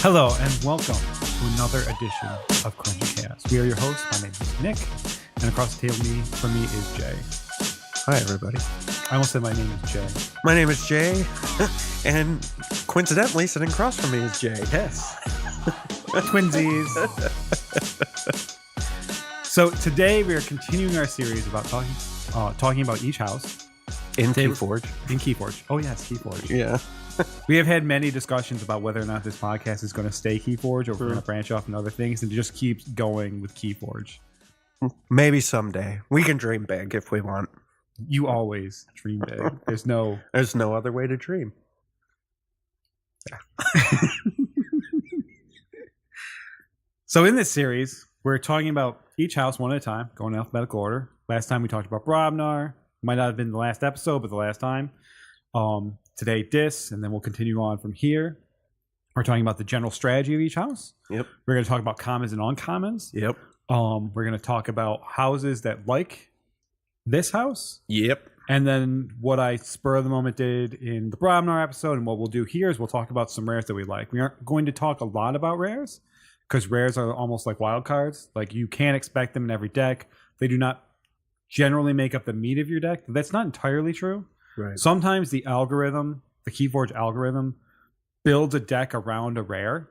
Hello and welcome to another edition of Crunchy Chaos. We are your hosts. My name is Nick, and across the table from me is Jay. Hi, everybody. I almost said my name is Jay. My name is Jay, and coincidentally, sitting across from me is Jay. Yes. Twinsies. So today we are continuing our series about talking about each house In Keyforge. in Keyforge. Oh yes, Keyforge. Yeah. We have had many discussions about whether or not this podcast is going to stay Keyforge or if we're going to branch off into other things, and just keeps going with Keyforge. Maybe someday. We can dream big if we want. You always dream big. There's no other way to dream. So in this series, we're talking about each house one at a time, going in alphabetical order. Last time we talked about Brobnar. Might not have been the last episode, but the last time. Today, Dis, and then we'll continue on from here. We're talking about the general strategy of each house. Yep. We're going to talk about commons and uncommons. Yep. We're going to talk about houses that like this house. Yep. And then what I spur of the moment did in the Brobnar episode, and what we'll do here is we'll talk about some rares that we like. We aren't going to talk a lot about rares, because rares are almost like wild cards. Like, you can't expect them in every deck. They do not generally make up the meat of your deck. That's not entirely true. Right. Sometimes the Keyforge algorithm, builds a deck around a rare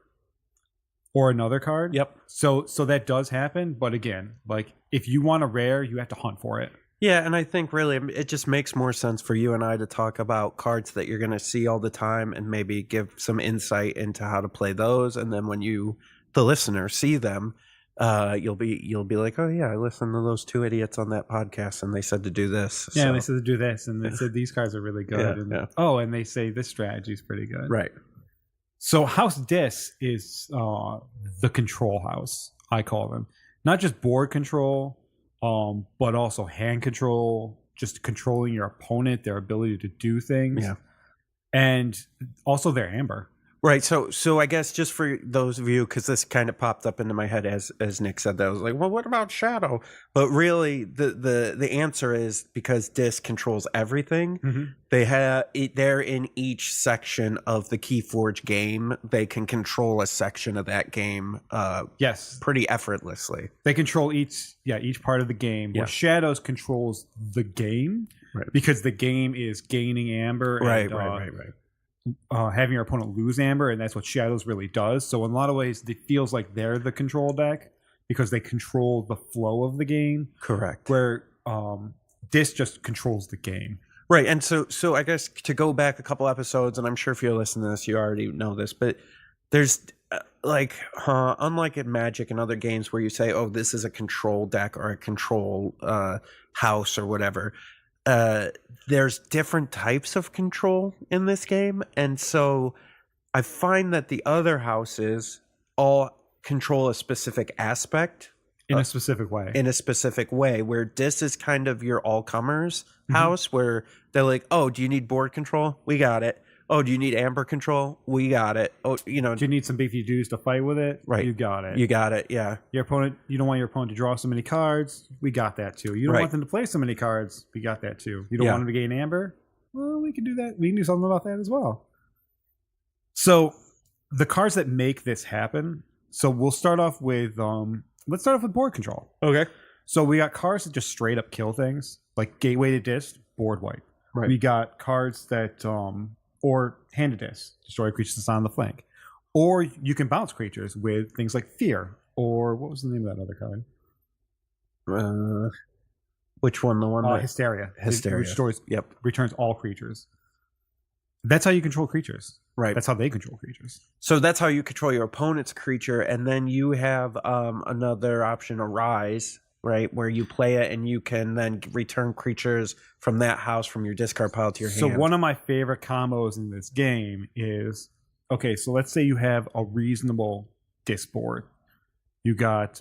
or another card. Yep. So that does happen. But again, like, if you want a rare, you have to hunt for it. Yeah, and I think really it just makes more sense for you and I to talk about cards that you're going to see all the time and maybe give some insight into how to play those. And then when you, the listener, see them, you'll be like, oh yeah, I listened to those two idiots on that podcast and they said to do this. Yeah, so. and they said to do this, and they said these cards are really good. Yeah, and yeah. Oh, and they say this strategy is pretty good. Right. So House Dis is the control house, I call them. Not just board control, but also hand control, just controlling your opponent, their ability to do things. Yeah. And also their amber. Right. So I guess just for those of you, because this kind of popped up into my head as Nick said that, I was like, well, what about Shadow? But really, the answer is because Dis controls everything. Mm-hmm. They're in each section of the Keyforge game. They can control a section of that game. Yes, pretty effortlessly. they control each part of the game. Yeah. Where Shadows controls the game, Right. because the game is gaining amber. Right. Having your opponent lose amber, and that's what Shadows really does. So in a lot of ways, it feels like they're the control deck because they control the flow of the game. Correct. Where Dis just controls the game. Right. And so I guess to go back a couple episodes, and I'm sure if you're listening to this, you already know this, but there's unlike in Magic and other games where you say, oh, this is a control deck or a control house or whatever. There's different types of control in this game. And so I find that the other houses all control a specific aspect. In a specific way. Where Dis is kind of your all-comers house, where they're like, oh, do you need board control? We got it. Oh, do you need amber control? We got it. Oh, Do you need some beefy dudes to fight with it? Right. You got it. You got it, yeah. You don't want your opponent to draw so many cards? We got that too. You don't Right. want them to play so many cards? We got that too. You don't Yeah. want them to gain amber? Well, we can do that. We can do something about that as well. So the cards that make this happen. So we'll start off with let's start off with board control. Okay. So we got cards that just straight up kill things, like Gateway to Dis, board wipe. Right. We got cards that or Hand to Dis, destroy creatures that's on the flank. Or you can bounce creatures with things like Fear, or what was the name of that other card? Which one? The one that Hysteria. Hysteria. It returns all creatures. That's how you control creatures. Right. That's how they control creatures. So that's how you control your opponent's creature, and then you have another option, Arise, right, where you play it and you can then return creatures from that house from your discard pile to your hand. So one of my favorite combos in this game is, okay, so let's say you have a reasonable Dis board. You got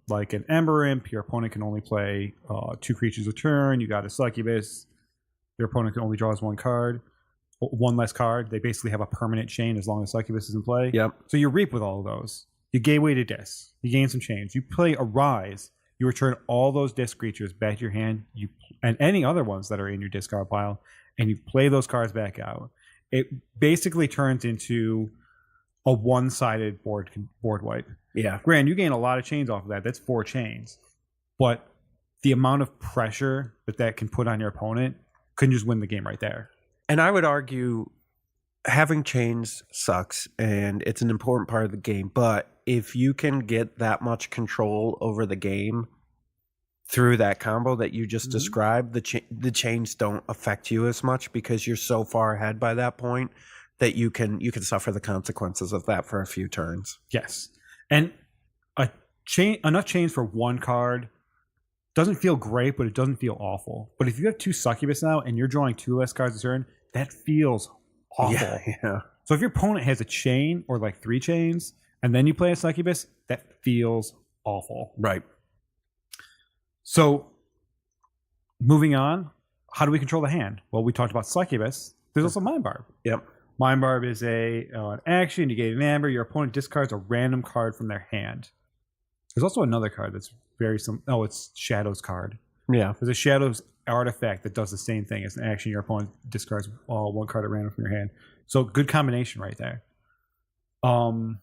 like an Ember Imp. Your opponent can only play 2 creatures a turn. You got a Succubus. Your opponent can only draw one card. One less card. They basically have a permanent chain as long as Succubus is in play. Yep. So you reap with all of those. You Gateway to Dis. You gain some chains. You play Arise. You return all those Dis creatures back to your hand, and any other ones that are in your discard pile, and you play those cards back out. It basically turns into a one-sided board wipe. Yeah. Granted, you gain a lot of chains off of that. That's 4 chains. But the amount of pressure that can put on your opponent can just win the game right there. And I would argue having chains sucks and it's an important part of the game. But if you can get that much control over the game through that combo that you just described, the chains don't affect you as much because you're so far ahead by that point that you can suffer the consequences of that for a few turns. Yes. And enough chains for one card doesn't feel great, but it doesn't feel awful. But if you have 2 Succubus now and you're drawing 2 less cards a turn, that feels awful. Yeah. So if your opponent has a chain or like 3 chains and then you play a Succubus, that feels awful. Right. So moving on, how do we control the hand? Well, we talked about Succubus. There's also Mind Barb. Yep. Mind Barb is an action. You get an amber. Your opponent discards a random card from their hand. There's also another card that's very similar. Oh, it's Shadow's card. Yeah. There's a Shadow's artifact that does the same thing as an action. Your opponent discards one card at random from your hand. So good combination right there. So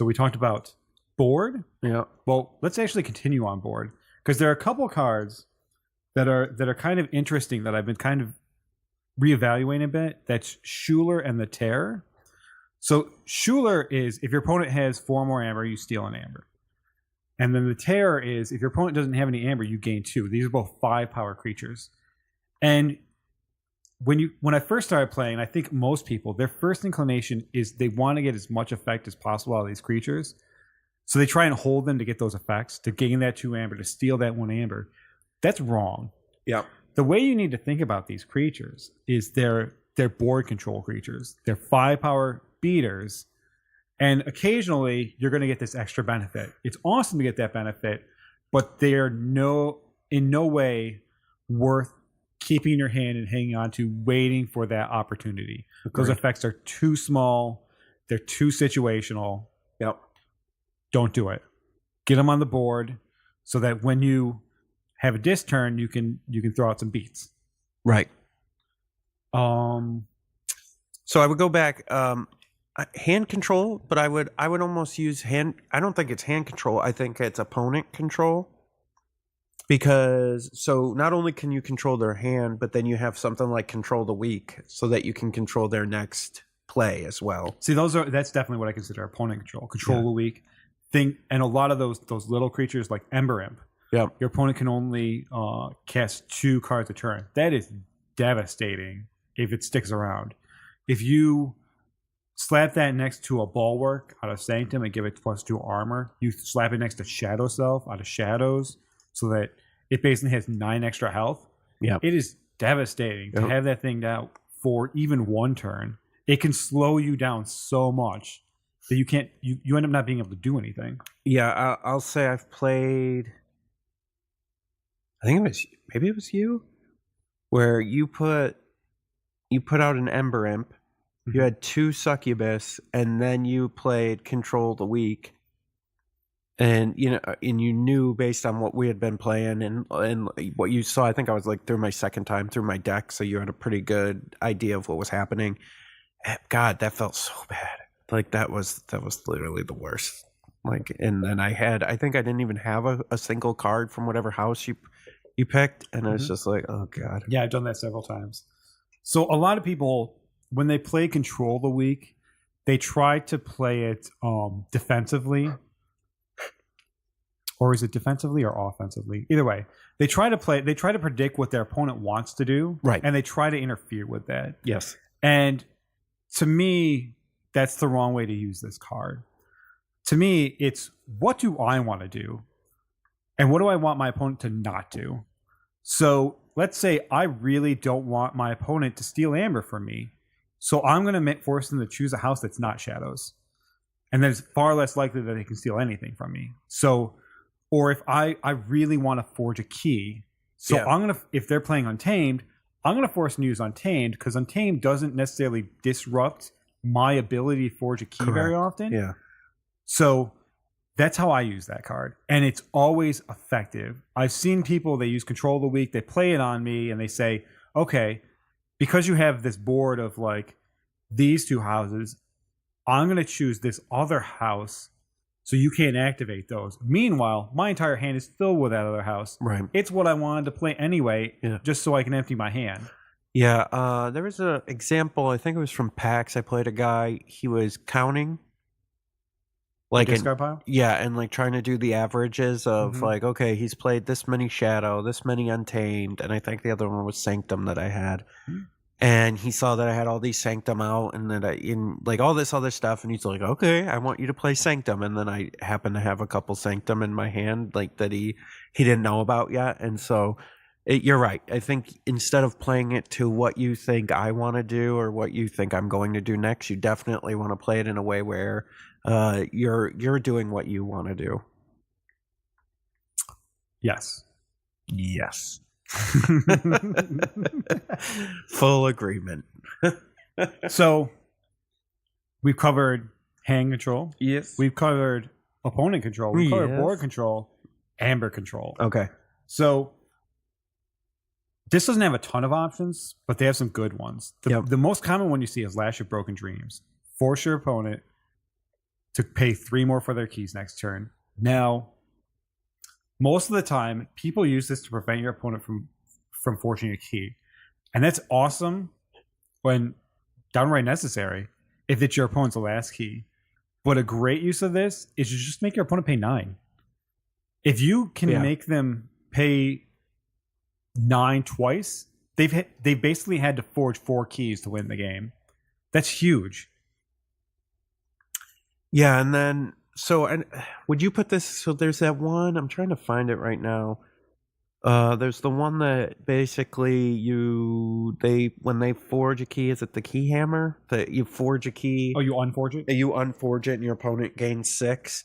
we talked about board. Yeah. Well, let's actually continue on board because there are a couple cards that are kind of interesting that I've been kind of reevaluating a bit. That's Schuler and the Terror. So Schuler is if your opponent has 4 more amber, you steal an amber. And then the Terror is if your opponent doesn't have any amber, you gain 2. These are both 5 power creatures. And when I first started playing, I think most people, their first inclination is they want to get as much effect as possible out of these creatures. So they try and hold them to get those effects, to gain that 2 amber, to steal that 1 amber. That's wrong. Yeah. The way you need to think about these creatures is they're board control creatures. They're 5 power beaters. And occasionally you're going to get this extra benefit. It's awesome to get that benefit, but they're in no way worth keeping in your hand and hanging on to, waiting for that opportunity. Agreed. Those effects are too small. They're too situational. Yep. Don't do it. Get them on the board so that when you have a disc turn, you can throw out some beats. Right. Um. So I would go back. Hand control, but I would almost use hand. I don't think it's hand control. I think it's opponent control. Because so not only can you control their hand, but then you have something like control the weak, so that you can control their next play as well. See, that's definitely what I consider opponent control. Control the weak thing, and a lot of those little creatures like Ember Imp. Yeah. Your opponent can only cast 2 cards a turn. That is devastating if it sticks around. If you slap that next to a Bulwark out of Sanctum and give it +2 armor, you slap it next to Shadow Self out of Shadows, so that it basically has 9 extra health. Yeah. It is devastating to have that thing down for even 1 turn. It can slow you down so much that you can't. You end up not being able to do anything. Yeah, I'll say I've played. I think maybe it was you, where you put out an Ember Imp. You had 2 Succubus, and then you played Control the Weak. And you knew based on what we had been playing and what you saw. I think I was like through my second time through my deck, so you had a pretty good idea of what was happening. God, that felt so bad. Like that was literally the worst. Like, and then I think I didn't even have a single card from whatever house you picked, and I was just like, oh god. Yeah, I've done that several times. So a lot of people, when they play Control the Weak, they try to play it defensively. Or is it defensively or offensively? Either way, they try to predict what their opponent wants to do. Right. And they try to interfere with that. Yes. And to me, that's the wrong way to use this card. To me, it's what do I want to do? And what do I want my opponent to not do? So let's say I really don't want my opponent to steal Amber from me. So I'm going to force them to choose a house that's not Shadows. And then it's far less likely that they can steal anything from me. So, or if I really want to forge a key. So I'm going to, if they're playing Untamed, I'm going to force them to use Untamed because Untamed doesn't necessarily disrupt my ability to forge a key very often. Yeah. So that's how I use that card. And it's always effective. I've seen people, they use Control of the Weak, they play it on me and they say, okay, because you have this board of like these 2 houses, I'm going to choose this other house so you can't activate those. Meanwhile, my entire hand is filled with that other house. Right. It's what I wanted to play anyway, just so I can empty my hand. Yeah, there was an example, I think it was from PAX. I played a guy, he was counting. Like discard pile? Yeah, and like trying to do the averages of like, okay, he's played this many Shadow, this many Untamed, and I think the other one was Sanctum that I had. And he saw that I had all these Sanctum out and that I in like all this other stuff, and he's like, okay, I want you to play Sanctum. And then I happen to have a couple Sanctum in my hand, like that he didn't know about yet. And so you're right. I think instead of playing it to what you think I want to do or what you think I'm going to do next, you definitely want to play it in a way where you're doing what you want to do. Yes. Yes. Full agreement. So we've covered hand control. Yes. We've covered opponent control. We've covered Yes. board control, amber control. Okay. So this doesn't have a ton of options, but they have some good ones. The most common one you see is Lash of Broken Dreams. Force your opponent to pay 3 more for their keys next turn. Now, most of the time, people use this to prevent your opponent from forcing a key. And that's awesome when downright necessary, if it's your opponent's last key. But a great use of this is to just make your opponent pay 9. If you can make them pay 9 twice, they basically had to forge 4 keys to win the game. That's huge. Yeah, and then and would you put this? So there's that one. I'm trying to find it right now. There's the one that basically when they forge a key, is it the key hammer that you forge a key? Oh, you unforge it? You unforge it, and your opponent gains 6.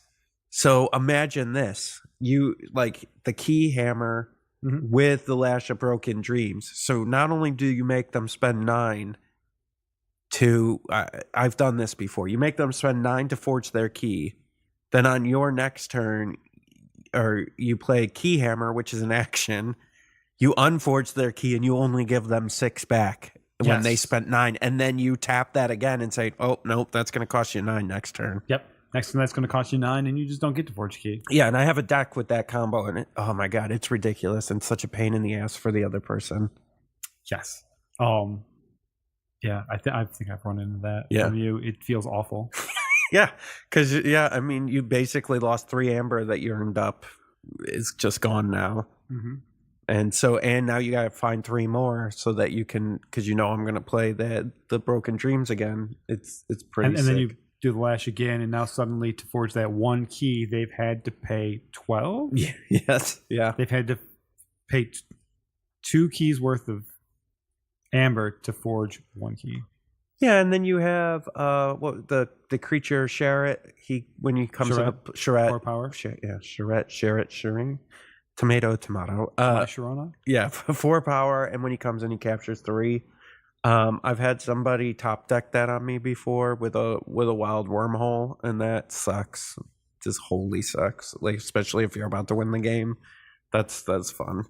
So imagine this: you like the key hammer with the Lash of Broken Dreams. So not only do you make them spend 9 to, I've done this before. You make them spend 9 to forge their key. Then on your next turn, or you play Key Hammer, which is an action. You unforge their key and you only give them 6 back when they spent 9. And then you tap that again and say, oh, nope, that's going to cost you 9 next turn. Yep. Next turn, that's going to cost you 9, and you just don't get to forge a key. Yeah, and I have a deck with that combo, and oh my God, it's ridiculous and such a pain in the ass for the other person. Yes. Yeah, I think I've run into that. Yeah. From you. It feels awful. Yeah, because, I mean, you basically lost 3 amber that you earned up. It's just gone now. And now you got to find 3 more so that you can, because I'm going to play the Broken Dreams again. It's pretty sick. And then you do the Lash again, and now suddenly to forge that 1 key, they've had to pay 12? Yes. Yeah. They've had to pay 2 keys worth of amber to forge 1 key. Yeah, and then you have the creature Sherrit. When he comes in, Sherrit 4 power. Sherrit, Shirring, tomato. Sharona. Yeah, 4 power, and when he comes in, he captures 3. I've had somebody top deck that on me before with a wild wormhole, and that sucks. Just wholly sucks. Like, especially if you're about to win the game, that's fun.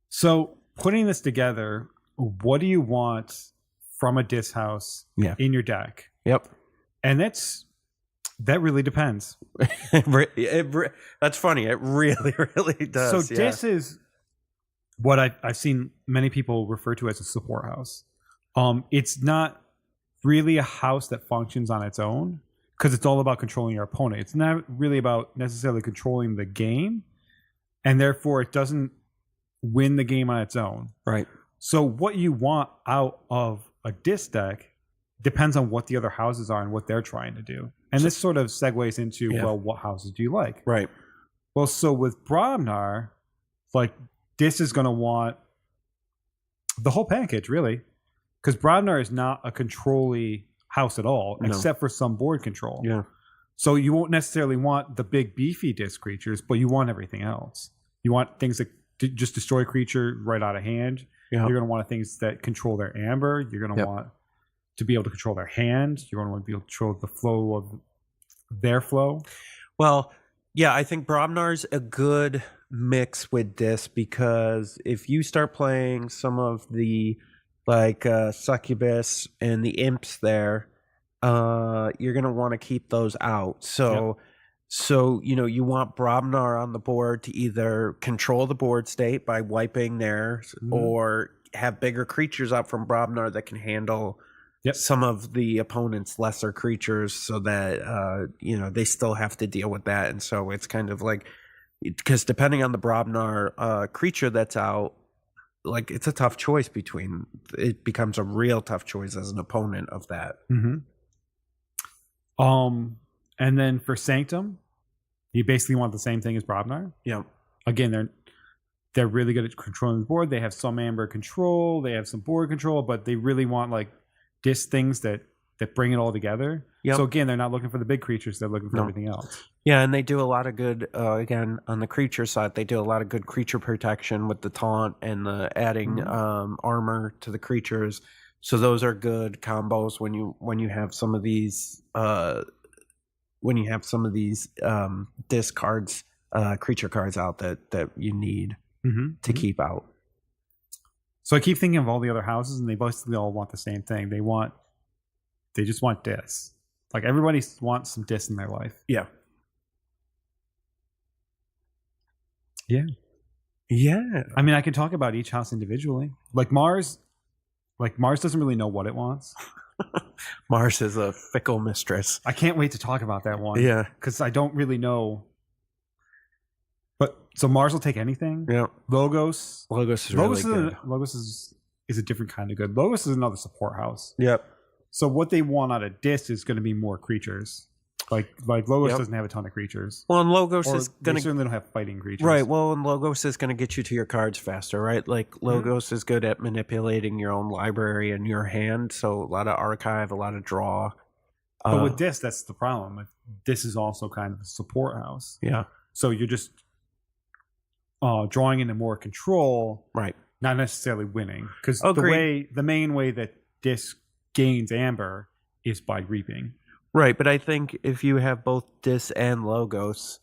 So putting this together, what do you want from a disc house in your deck? Yep. And that really depends. That's funny. It really, really does. So disc is what I've seen many people refer to as a support house. It's not really a house that functions on its own because it's all about controlling your opponent. It's not really about necessarily controlling the game, and therefore it doesn't win the game on its own. Right. So what you want out of a disc deck depends on what the other houses are and what they're trying to do. And this sort of segues into, well, what houses do you like? Right. Well, so with Bromnar, like, this is going to want the whole package, really. Because Bromnar is not a control-y house at all, except for some board control. Yeah. So you won't necessarily want the big beefy disc creatures, but you want everything else. You want things that just destroy a creature right out of hand. Yeah. You're going to want things that control their amber. You're going to want to be able to control their hand. You're going to want to be able to control the flow of their flow. Well, yeah, I think Bromnar's a good mix with this, because if you start playing some of the like Succubus and the imps there, you're going to want to keep those out. So, you want Brobnar on the board to either control the board state by wiping theirs, or have bigger creatures out from Brobnar that can handle some of the opponent's lesser creatures, so that they still have to deal with that. And so it's kind of like, because depending on the Brobnar creature that's out, like, it's a tough choice it becomes a real tough choice as an opponent of that. And then for Sanctum, you basically want the same thing as Brobnar. Yeah. Again, they're really good at controlling the board. They have some Amber control, they have some board control, but they really want like disc things that bring it all together. Yep. So again, they're not looking for the big creatures, they're looking for everything else. Yeah, and they do a lot of good, again, on the creature side, they do a lot of good creature protection with the taunt and the adding armor to the creatures. So those are good combos when you have some of these disc cards, creature cards out that you need to keep out. So I keep thinking of all the other houses, and they basically all want the same thing. They just want discs. Like, everybody wants some discs in their life. Yeah. I mean, I can talk about each house individually. Like Mars doesn't really know what it wants. Mars is a fickle mistress. I can't wait to talk about that one. Yeah, because I don't really know. But so Mars will take anything. Yeah. Logos is really good. Logos is a different kind of good. Logos is another support house. Yep. So what they want out of disc is going to be more creatures. Like Logos doesn't have a ton of creatures. Well, and Logos is going to certainly don't have fighting creatures. Right. Well, and Logos is going to get you to your cards faster, right? Like, Logos is good at manipulating your own library and your hand. So a lot of archive, a lot of draw. But with disc, that's the problem. This is also kind of a support house. Yeah. So you're just drawing into more control, right? Not necessarily winning, because the main way that disc gains Amber is by reaping. Right, but I think if you have both Dis and Logos,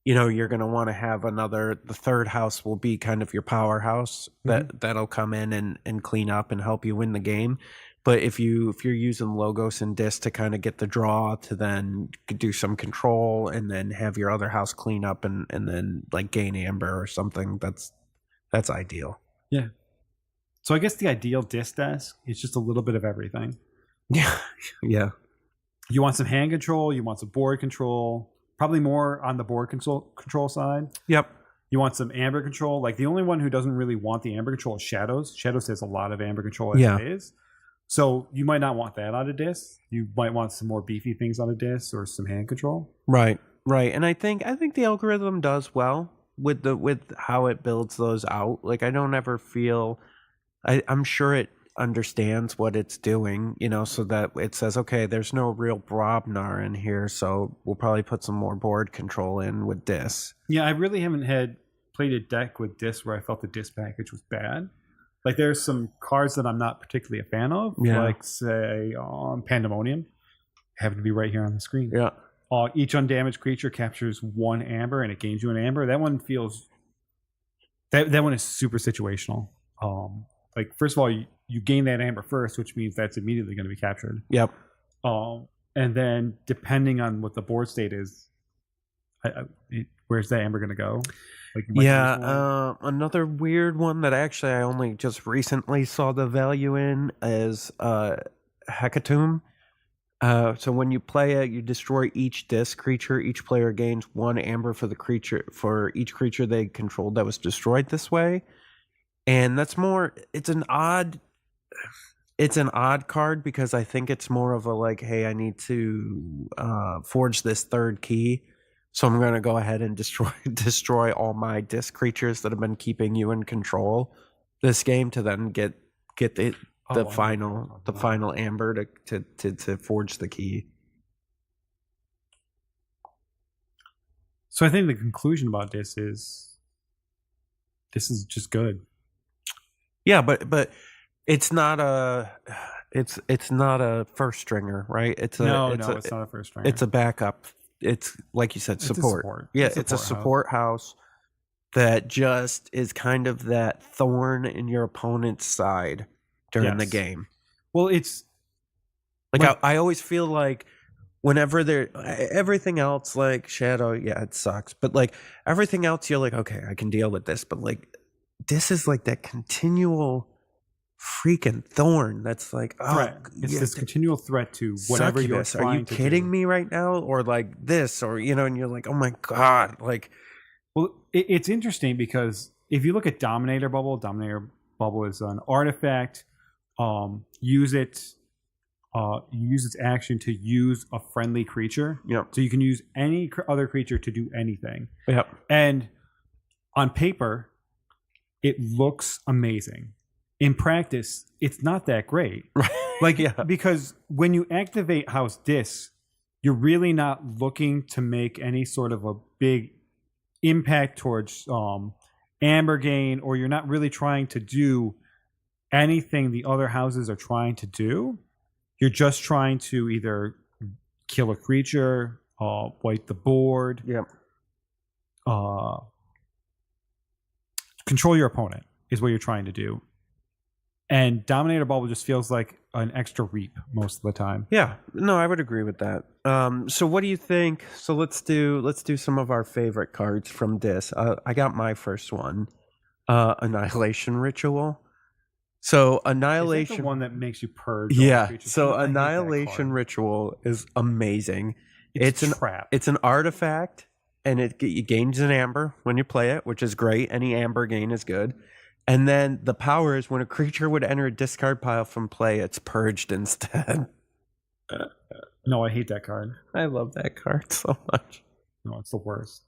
you're going to want to have the third house will be kind of your powerhouse that'll come in and clean up and help you win the game. But if you're using Logos and Dis to kind of get the draw to then do some control and then have your other house clean up and then like gain Amber or something, that's ideal. Yeah. So I guess the ideal Dis desk is just a little bit of everything. Yeah. Yeah. You want some hand control, you want some board control, probably more on the board control side. Yep. You want some Amber control. Like, the only one who doesn't really want the Amber control is Shadows. Shadows has a lot of Amber control as it is. So you might not want that out of disc. You might want some more beefy things out of disc or some hand control. Right. And I think the algorithm does well with how it builds those out. Like, I don't ever feel I'm sure it understands what it's doing, so that it says, okay, there's no real Brobnar in here, so we'll probably put some more board control in with this. Yeah, I really haven't played a deck with disc where I felt the disc package was bad. Like, there's some cards that I'm not particularly a fan of, like, say, Pandemonium. Happen to be right here on the screen. Yeah. Each undamaged creature captures 1 Amber, and it gains you an Amber. That one feels... That one is super situational. Like, first of all, you gain that Amber first, which means that's immediately going to be captured. Yep. And then, depending on what the board state is, where's that Amber going to go? Like, another weird one that actually I only just recently saw the value in is Hecatomb. So when you play it, you destroy each disc creature. Each player gains 1 Amber for each creature they controlled that was destroyed this way. And that's more, it's an odd card because I think it's more of a like, hey, I need to forge this third key. So I'm going to go ahead and destroy all my disc creatures that have been keeping you in control this game to then get the final Amber to forge the key. So I think the conclusion about this is just good. Yeah, but it's not a first stringer, right? It's not a first stringer. It's a backup. It's like you said, support. It's a support house that just is kind of that thorn in your opponent's side during the game. Well, it's Like, Like- I always feel like whenever everything else, like Shadow, yeah, it sucks. But like everything else, you're like, okay, I can deal with this. But like this is like that continual freaking thorn that's like, oh, threat. It's yeah, this continual threat to whatever you're succubus. trying Are you to kidding do. me right now? Or like this, or and you're like, oh my God. Like, Well, it's interesting because if you look at Dominator Bubble is an artifact. Use its action to use a friendly creature. yep. So you can use any other creature to do anything. Yep. And on paper, it looks amazing. In practice, it's not that great. Right. Like, yeah. because when you activate House Dis, you're really not looking to make any sort of a big impact towards Amber gain, or you're not really trying to do anything the other houses are trying to do. You're just trying to either kill a creature, wipe the board, Yep. Control your opponent is what you're trying to do. And Dominator Bubble just feels like an extra reap most of the time. Yeah, no, I would agree with that. So what do you think? So let's do some of our favorite cards from this. I got my first one, Annihilation Ritual. So Is that Annihilation, the one that makes you purge? all the yeah. creatures? So I hate that Annihilation card. Ritual is amazing. It's It's a trap. It's an artifact, and it gains an amber when you play it, which is great. Any amber gain is good. And then the power is when a creature would enter a discard pile from play, it's purged instead. No, I hate that card. I love that card so much. No, it's the worst.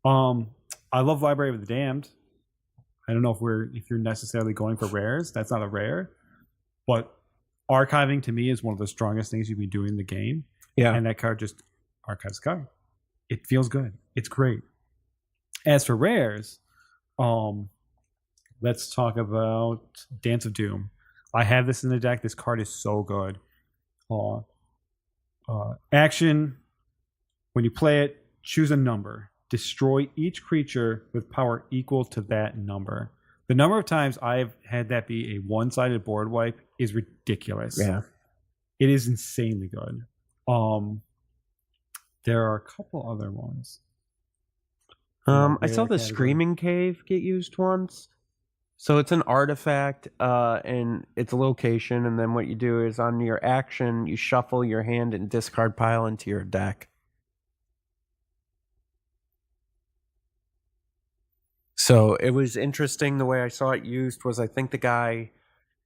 I love Library of the Damned. I don't know if you're necessarily going for rares. That's not a rare, but archiving to me is one of the strongest things you can do in the game. Yeah. And that card just archives a card. It feels good. It's great. As for rares, let's talk about Dance of Doom. I have this in the deck. This card is so good. Action. When you play it, choose a number. Destroy each creature with power equal to that number. The number of times I've had that be a one-sided board wipe is ridiculous. Yeah. It is insanely good. There are a couple other ones. I saw the Category. Screaming Cave get used once. So it's an artifact, and it's a location, and then what you do is on your action, you shuffle your hand and discard pile into your deck. So it was interesting the way I saw it used was I think the guy,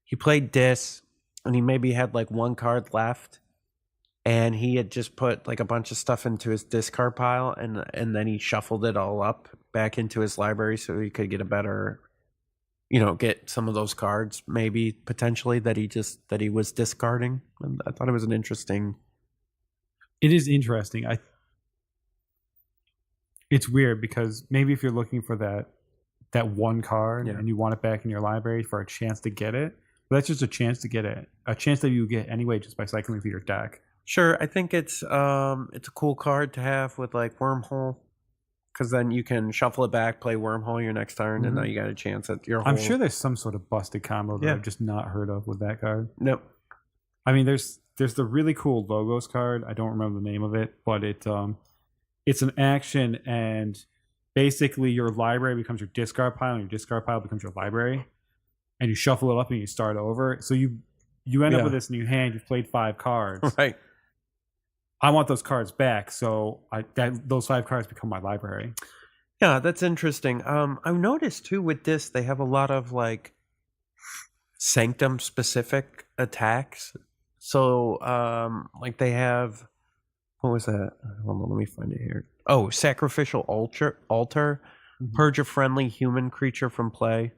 he played Dis, and he maybe had like one card left, and he had just put like a bunch of stuff into his discard pile, and then he shuffled it all up back into his library so he could get a better, get some of those cards maybe potentially that he was discarding. And I thought it was an interesting. It is interesting. It's weird because maybe if you're looking for that one card Yeah. and you want it back in your library for a chance to get it, but that's just a chance to get it. A chance that you get anyway just by cycling through your deck. Sure, I think it's a cool card to have with like Wormhole, because then you can shuffle it back, play Wormhole your next turn, and now you got a chance at your. I'm whole... sure there's some sort of busted combo that Yeah. I've just not heard of with that card. Nope. I mean, there's the really cool Logos card. I don't remember the name of it, but it's an action, and basically your library becomes your discard pile, and your discard pile becomes your library, and you shuffle it up and you start over. So you end up Yeah. with this in your hand. You've played 5 cards. Right. I want those cards back, so those 5 cards become my library. Yeah, that's interesting. I've noticed too with this, they have a lot of like Sanctum specific attacks. So, like they have, what was that? Hold on, let me find it here. Oh, Sacrificial Altar, Mhm. purge a friendly human creature from play.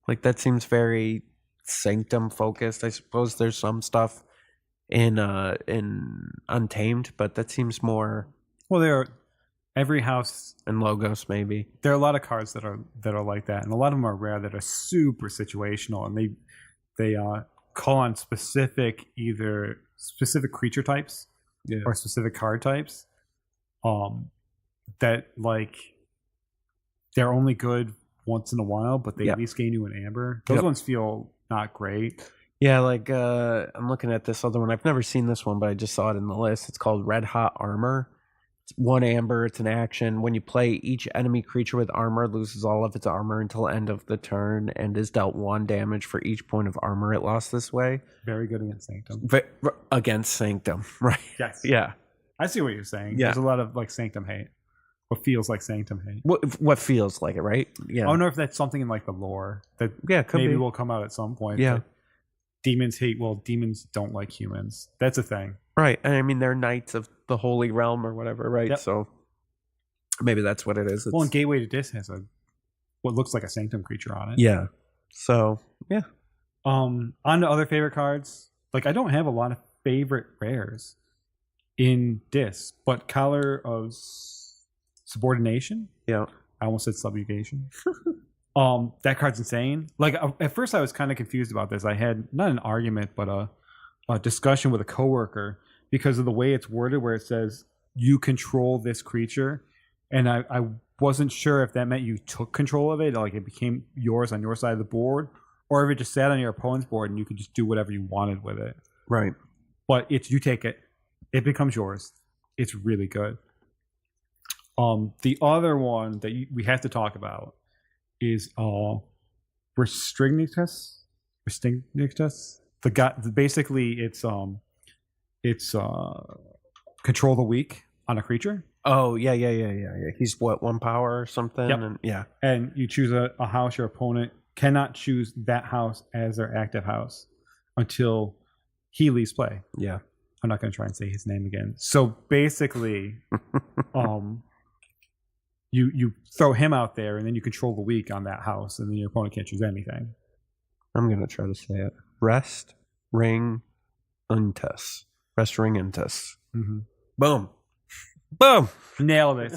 Like that seems very Sanctum focused. I suppose there's some stuff in Untamed, but that seems more Well, every house. in Logos maybe. There are a lot of cards that are like that, and a lot of them are rare that are super situational, and they call on specific creature types Yeah. or specific card types. That like they're only good once in a while, but they Yep. at least gain you an amber. Those Yep. ones feel not great. Yeah, like I'm looking at this other one. I've never seen this one, but I just saw it in the list. It's called Red Hot Armor. It's 1 amber. It's an action. When you play, each enemy creature with armor loses all of its armor until end of the turn and is dealt 1 damage for each point of armor it lost this way. Very good against Sanctum. Against Sanctum, right? Yes. Yeah. I see what you're saying. Yeah. There's a lot of like Sanctum hate. What feels like Sanctum hate. What feels like it, right? Yeah. I wonder if that's something in like the lore that Yeah, could maybe be. will come out at some point. Yeah. But demons hate. Well, demons don't like humans. That's a thing. Right. And I mean, they're knights of the Holy Realm or whatever, right? Yep. So maybe that's what it is. Well, and Gateway to Dis has what looks like a Sanctum creature on it. Yeah. So yeah. On to other favorite cards. Like I don't have a lot of favorite rares in Dis, but Collar of Subordination. Yeah. I almost said Subjugation. That card's insane. Like at first, I was kind of confused about this. I had not an argument, but a discussion with a coworker because of the way it's worded, where it says you control this creature, and I wasn't sure if that meant you took control of it, like it became yours on your side of the board, or if it just sat on your opponent's board and you could just do whatever you wanted with it. Right. But you take it, it becomes yours. It's really good. The other one that we have to talk about is Restrictus. The guy, basically it's control the weak on a creature. Oh yeah. He's what, 1 power or something? Yep. And yeah. And you choose a house. Your opponent cannot choose that house as their active house until he leaves play. Yeah. I'm not going to try and say his name again. So basically, you throw him out there, and then you control the weak on that house, and then your opponent can't choose anything. I'm gonna try to say it. Rest ring untus. Rest ring untus. Mm-hmm. Boom. Boom. Nailed it.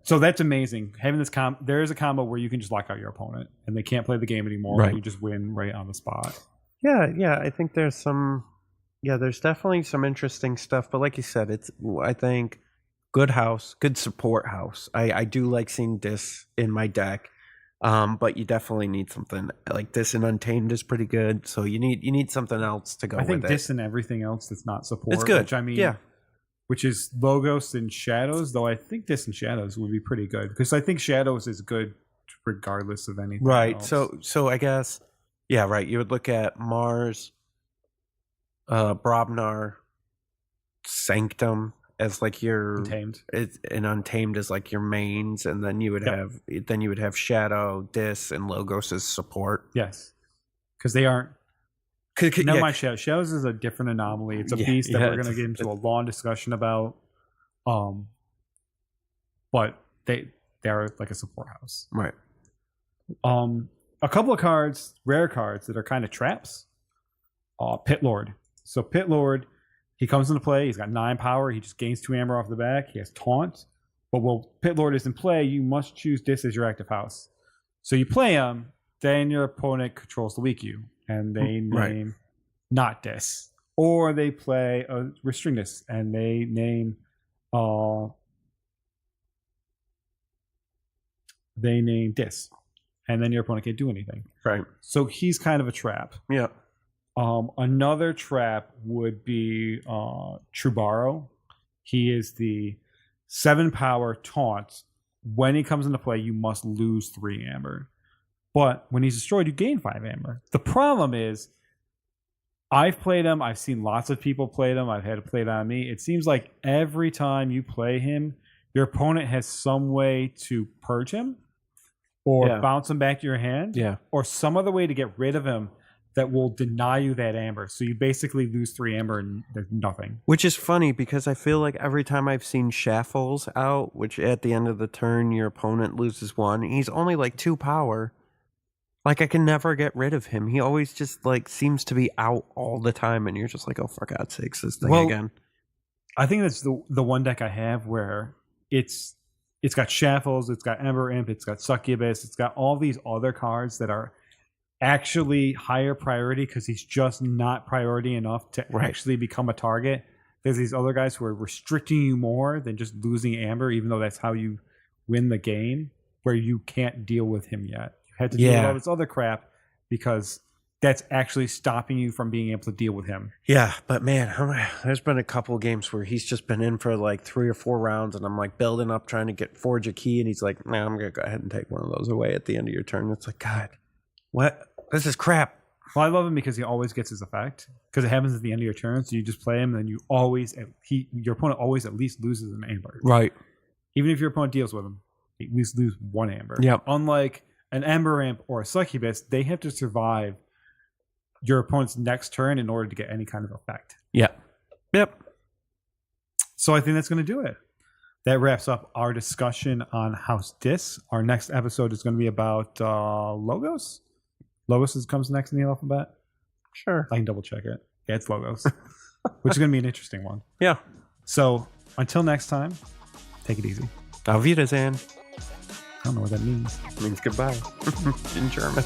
So that's amazing. Having this there is a combo where you can just lock out your opponent, and they can't play the game anymore. Right. And you just win right on the spot. Yeah. I think there's there's definitely some interesting stuff. But like you said, I think good house, good support house. I do like seeing this in my deck. But you definitely need something like this, and Untamed is pretty good. So you need something else to go with it. I think this and everything else that's not support. It's good. Which I mean, yeah. Which is Logos and Shadows, though I think this and Shadows would be pretty good because I think Shadows is good regardless of anything. Right. Else. So I guess, yeah, right. You would look at Mars, Brobnar, Sanctum as like your Untamed. And Untamed is like your mains, and then you would have Shadow, Dis, and Logos as support. Yes, because they aren't. No, my Shadows. Shadows is a different anomaly. It's a beast that we're going to get into a long discussion about. But they are like a support house, right? A couple of cards, rare cards that are kind of traps. Pit Lord. So Pit Lord, he comes into play. He's got 9 power. He just gains 2 amber off the back. He has taunt. But while Pit Lord is in play, you must choose this as your active house. So you play him, then your opponent controls the weak you, and they name not this, or they play a Restrictus, and they name this, and then your opponent can't do anything. Right. So he's kind of a trap. Yeah. Another trap would be Trubaro. He is the 7 power taunt. When he comes into play, you must lose 3 amber. But when he's destroyed, you gain 5 amber. The problem is, I've played him. I've seen lots of people play them. I've had it played on me. It seems like every time you play him, your opponent has some way to purge him or bounce him back to your hand or some other way to get rid of him that will deny you that amber. So you basically lose 3 amber and there's nothing. Which is funny because I feel like every time I've seen Shaffles out, which at the end of the turn your opponent loses 1, he's only like 2 power. Like I can never get rid of him. He always just like seems to be out all the time, and you're just like, oh, for God's sakes, this thing again. I think that's the one deck I have where it's got Shaffles, it's got Ember Imp, it's got Succubus, it's got all these other cards that are actually higher priority because he's just not priority enough to actually become a target. There's these other guys who are restricting you more than just losing Amber, even though that's how you win the game, where you can't deal with him yet. You had to deal with all this other crap because that's actually stopping you from being able to deal with him. Yeah, but man, there's been a couple of games where he's just been in for like 3 or 4 rounds, and I'm like building up trying to forge a key, and he's like, "Nah, I'm gonna go ahead and take one of those away at the end of your turn." It's like, God, what? This is crap. Well, I love him because he always gets his effect because it happens at the end of your turn. So you just play him, and then you always your opponent always at least loses an amber. Right. Even if your opponent deals with him, you at least lose 1 amber. Yep. Unlike an Ember Imp or a Succubus, they have to survive your opponent's next turn in order to get any kind of effect. Yep. So I think that's going to do it. That wraps up our discussion on House Dis. Our next episode is going to be about Logos. Logos comes next in the alphabet. Sure. I can double check it. Yeah, it's Logos, which is going to be an interesting one. Yeah. So until next time, take it easy. Auf Wiedersehen. I don't know what that means. It means goodbye in German.